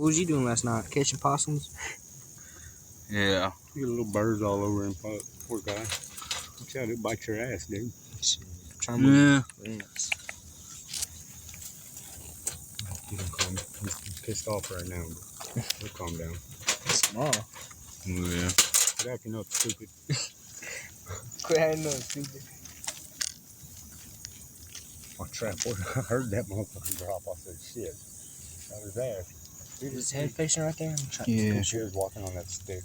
What was you doing last night? Catching possums? Yeah. You get little birds all over him, poor guy. Watch out, it'll bite your ass, dude. Trying to Yeah. yes. You can calm. He's pissed off right now, but he'll calm down. Small. Yeah. Quit acting up, stupid. Quit acting up, stupid. My trap, I heard that motherfucker drop. I said, shit. That was ass. Is his head facing right there? Yeah. She was walking on that stick.